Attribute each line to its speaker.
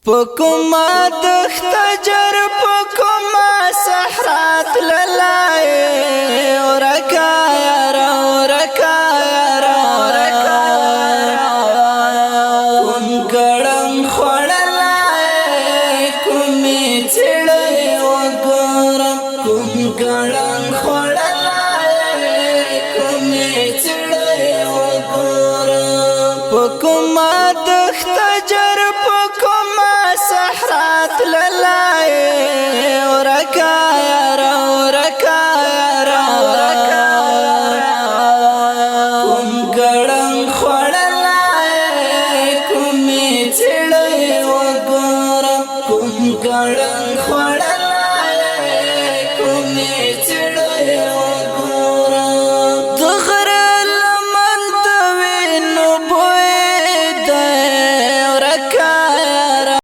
Speaker 1: پکما دخت جر پکما صحرات للائے ورکا یارا ورکا یارا کم گڑم خوڑلائے کمی چڑے وگورم کم گڑم خوڑلائے کمی چڑے وگورم پکما دخت جر صحرات للائے ورکا یارا ورکا یارا کم گڑم خوڑلائے کمی چڑے وگورم کم گڑم